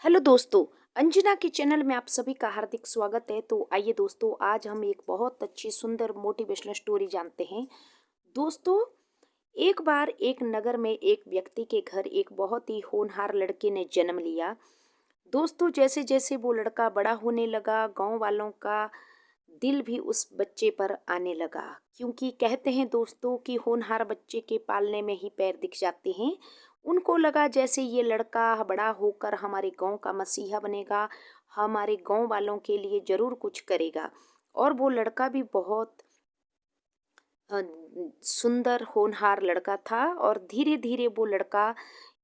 Hello दोस्तों। अंजना के channel में आप सभी का हार्दिक स्वागत है। तो आइए दोस्तों, आज हम एक बहुत अच्छी सुंदर मोटिवेशनल स्टोरी जानते हैं। दोस्तों, एक बार एक नगर में एक व्यक्ति के घर एक बहुत ही होनहार लड़के ने जन्म लिया। दोस्तों, जैसे जैसे वो लड़का बड़ा होने लगा, गांव वालों का दिल भी उस बच्चे पर आने लगा, क्योंकि कहते हैं दोस्तों कि होनहार बच्चे के पालने में ही पैर दिख जाते हैं। उनको लगा जैसे ये लड़का बड़ा होकर हमारे गांव का मसीहा बनेगा, हमारे गांव वालों के लिए जरूर कुछ करेगा। और वो लड़का भी बहुत अ, सुंदर होनहार लड़का था, और धीरे धीरे वो लड़का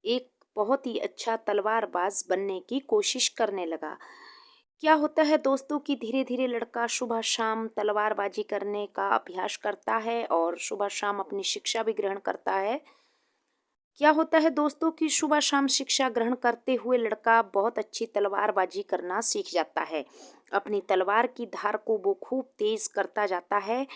एक बहुत ही अच्छा तलवारबाज बनने की कोशिश करने लगा। क्या होता है दोस्तों कि धीरे धीरे लड़का सुबह शाम तलवारबाजी करने का अभ्यास करता है और सुबह शाम अपनी शिक्षा भी ग्रहण करता है। क्या होता है दोस्तों कि सुबह शाम शिक्षा ग्रहण करते हुए लड़का बहुत अच्छी तलवारबाजी करना सीख जाता है। अपनी तलवार की धार को वो खूब तेज करता जाता है।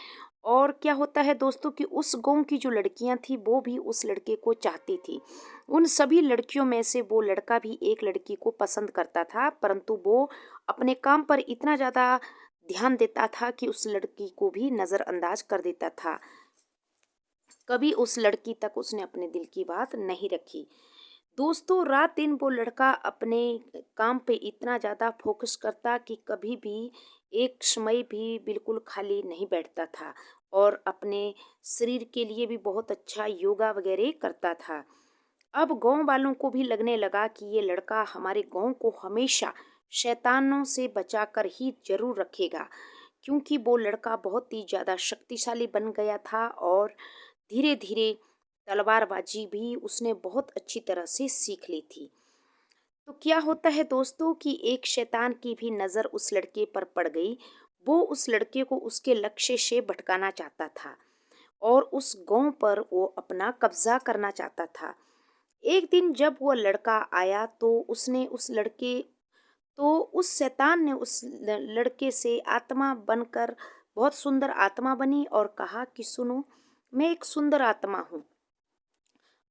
और क्या होता है दोस्तों कि उस गांव की जो लड़कियां थी वो भी उस लड़के को चाहती थी। उन सभी लड़कियों में से वो लड़का भी एक लड़की को पसंद करता था, परंतु वो अपने काम पर इतना ज़्यादा ध्यान देता था कि उस लड़की को भी नज़रअंदाज कर देता था। कभी उस लड़की तक उसने अपने दिल की बात नहीं रखी। दोस्तों, रात दिन वो लड़का अपने काम पे इतना ज़्यादा फोकस करता कि कभी भी एक समय भी बिल्कुल खाली नहीं बैठता था, और अपने शरीर के लिए भी बहुत अच्छा योगा वगैरह करता था। अब गांव वालों को भी लगने लगा कि ये लड़का हमारे गांव को हमेशा शैतानों से बचाकर ही जरूर रखेगा, क्योंकि वो लड़का बहुत ही ज़्यादा शक्तिशाली बन गया था। और धीरे धीरे तलवारबाजी भी उसने बहुत अच्छी तरह से सीख ली थी। तो क्या होता है दोस्तों कि एक शैतान की भी नज़र उस लड़के पर पड़ गई। वो उस लड़के को उसके लक्ष्य से भटकाना चाहता था, और उस गांव पर वो अपना कब्जा करना चाहता था। एक दिन जब वो लड़का आया तो उसने उस लड़के तो उस शैतान ने उस लड़के से आत्मा बनकर, बहुत सुंदर आत्मा बनी, और कहा कि सुनो, मैं एक सुंदर आत्मा हूँ।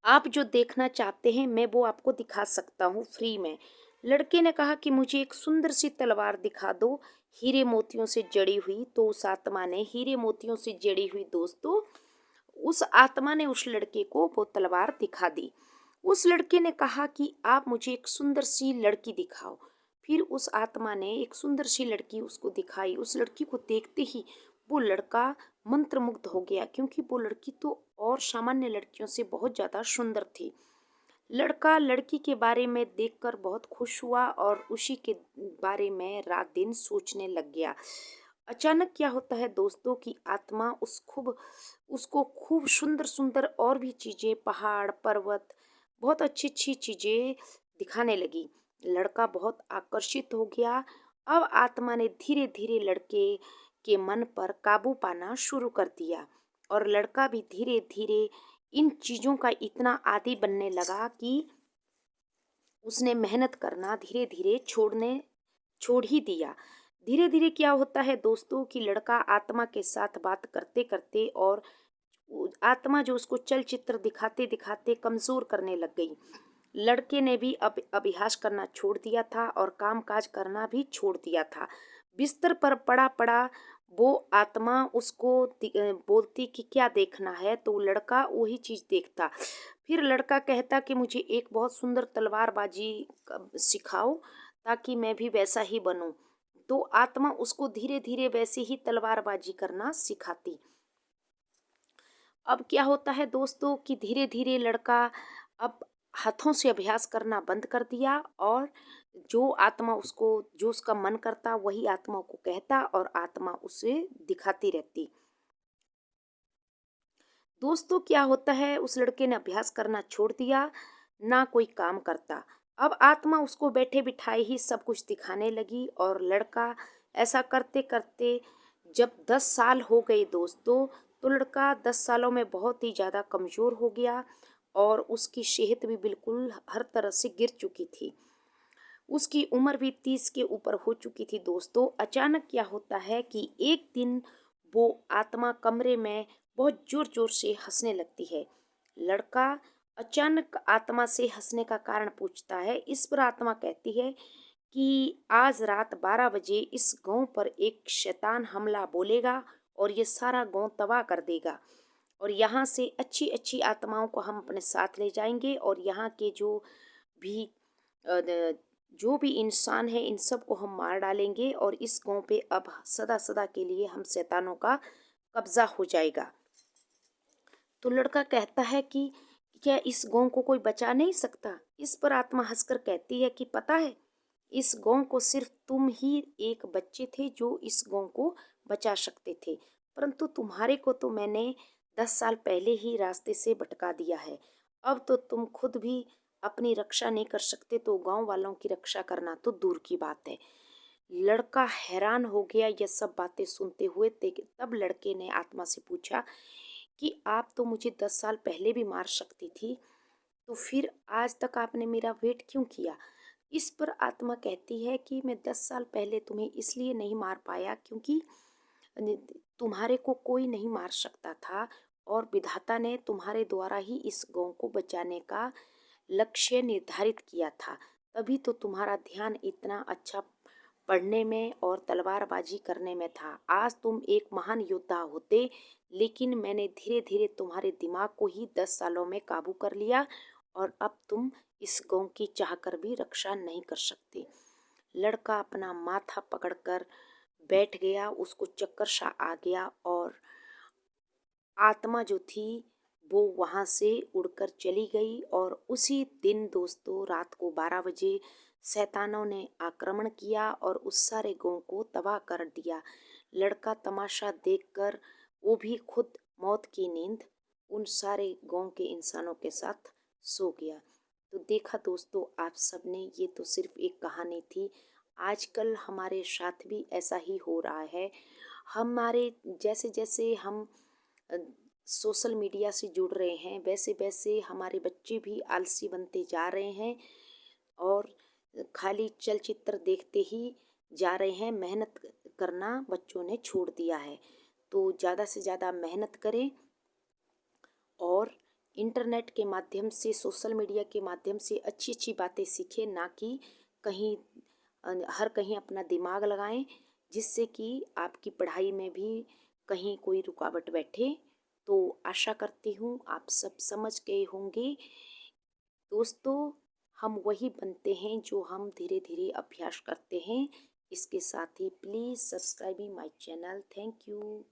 आप जो देखना चाहते हैं मैं वो आपको दिखा सकता हूँ फ्री में। लड़के ने कहा कि मुझे एक सुंदर सी तलवार दिखा दो, हीरे मोतियों से जड़ी हुई। तो उस आत्मा ने हीरे मोतियों से जड़ी हुई दोस्तों, उस आत्मा ने उस लड़के को वो तलवार दिखा दी। उस लड़के ने कहा कि आप मुझे एक सुंदर सी लड़की दिखाओ। फिर उस आत्मा ने एक सुंदर सी लड़की उसको दिखाई। उस लड़की को देखते ही वो लड़का मंत्रमुग्ध हो गया, क्योंकि वो लड़की तो और सामान्य लड़कियों से बहुत ज़्यादा सुंदर थी। लड़का लड़की के बारे में देखकर बहुत खुश हुआ और उसी के बारे में रात दिन सोचने लग गया। अचानक क्या होता है दोस्तों कि आत्मा उसको खूब सुंदर सुंदर और भी चीज़ें, पहाड़ पर्वत, बहुत अच्छी अच्छी चीज़ें दिखाने लगी। लड़का बहुत आकर्षित हो गया। अब आत्मा ने धीरे धीरे लड़के के मन पर काबू पाना शुरू कर दिया, और लड़का भी धीरे धीरे इन चीज़ों का इतना आदी बनने लगा कि उसने मेहनत करना धीरे धीरे छोड़ ही दिया। धीरे धीरे क्या होता है दोस्तों कि लड़का आत्मा के साथ बात करते करते, और आत्मा जो उसको चलचित्र दिखाते दिखाते कमज़ोर करने लग गई। लड़के ने भी अब अभ्यास करना छोड़ दिया था और कामकाज करना भी छोड़ दिया था। बिस्तर पर पड़ा पड़ा वो आत्मा उसको बोलती कि क्या देखना है, तो लड़का वही चीज़ देखता। फिर लड़का कहता कि मुझे एक बहुत सुंदर तलवारबाजी सिखाओ, ताकि मैं भी वैसा ही बनूं। तो आत्मा उसको धीरे धीरे वैसे ही तलवारबाजी करना सिखाती। अब क्या होता है दोस्तों कि धीरे धीरे लड़का अब हाथों से अभ्यास करना बंद कर दिया, और जो आत्मा उसको, जो उसका मन करता वही आत्मा को कहता, और आत्मा उसे दिखाती रहती। दोस्तों, क्या होता है, उस लड़के ने अभ्यास करना छोड़ दिया, ना कोई काम करता। अब आत्मा उसको बैठे बिठाए ही सब कुछ दिखाने लगी, और लड़का ऐसा करते करते जब 10 साल हो गए दोस्तों, तो लड़का 10 सालों में बहुत ही ज़्यादा कमज़ोर हो गया, और उसकी सेहत भी बिल्कुल हर तरह से गिर चुकी थी। उसकी उम्र भी 30 के ऊपर हो चुकी थी दोस्तों। अचानक क्या होता है कि एक दिन वो आत्मा कमरे में बहुत जोर जोर से हंसने लगती है। लड़का अचानक आत्मा से हंसने का कारण पूछता है। इस पर आत्मा कहती है कि आज रात 12 बजे इस गांव पर एक शैतान हमला बोलेगा और ये सारा गांव तबाह कर देगा, और यहाँ से अच्छी अच्छी आत्माओं को हम अपने साथ ले जाएंगे, और यहाँ के भी जो भी इंसान है इन सब को हम मार डालेंगे, और इस गांव पे अब सदा सदा के लिए हम शैतानों का कब्जा हो जाएगा। तो लड़का कहता है कि क्या इस गांव को कोई बचा नहीं सकता? इस पर आत्मा हंसकर कहती है कि पता है, इस गांव को सिर्फ तुम ही एक बच्चे थे जो इस गांव को बचा सकते थे, परंतु तुम्हारे को तो मैंने 10 साल पहले ही रास्ते से भटका दिया है। अब तो तुम खुद भी अपनी रक्षा नहीं कर सकते, तो गांव वालों की रक्षा करना तो दूर की बात है। लड़का हैरान हो गया यह सब बातें सुनते हुए। तब लड़के ने आत्मा से पूछा कि आप तो मुझे 10 साल पहले भी मार सकती थी, तो फिर आज तक आपने मेरा वेट क्यों किया? इस पर आत्मा कहती है कि मैं 10 साल पहले तुम्हें इसलिए नहीं मार पाया क्योंकि तुम्हारे को कोई नहीं मार सकता था, और विधाता ने तुम्हारे द्वारा ही इस गांव को बचाने का लक्ष्य निर्धारित किया था। तभी तो तुम्हारा ध्यान इतना अच्छा पढ़ने में और तलवारबाजी करने में था। आज तुम एक महान योद्धा होते, लेकिन मैंने धीरे धीरे तुम्हारे दिमाग को ही 10 सालों में काबू कर लिया, और अब तुम इस गांव की चाहकर भी रक्षा नहीं कर सकते। लड़का अपना माथा पकड़कर बैठ गया, उसको चक्कर सा आ गया, और आत्मा जो थी वो वहाँ से उड़कर चली गई। और उसी दिन दोस्तों रात को 12 बजे शैतानों ने आक्रमण किया और उस सारे गांव को तबाह कर दिया। लड़का तमाशा देखकर वो भी खुद मौत की नींद उन सारे गांव के इंसानों के साथ सो गया। तो देखा दोस्तों आप सबने, ये तो सिर्फ एक कहानी थी। आजकल हमारे साथ भी ऐसा ही हो रहा है। हमारे जैसे जैसे हम अ, सोशल मीडिया से जुड़ रहे हैं, वैसे वैसे हमारे बच्चे भी आलसी बनते जा रहे हैं, और खाली चलचित्र देखते ही जा रहे हैं। मेहनत करना बच्चों ने छोड़ दिया है। तो ज़्यादा से ज़्यादा मेहनत करें, और इंटरनेट के माध्यम से, सोशल मीडिया के माध्यम से अच्छी अच्छी बातें सीखें, ना कि कहीं हर कहीं अपना दिमाग लगाएं, जिससे कि आपकी पढ़ाई में भी कहीं कोई रुकावट बैठे। तो आशा करती हूँ आप सब समझ गए होंगे। दोस्तों हम वही बनते हैं जो हम धीरे धीरे अभ्यास करते हैं। इसके साथ ही please subscribe my channel. Thank you.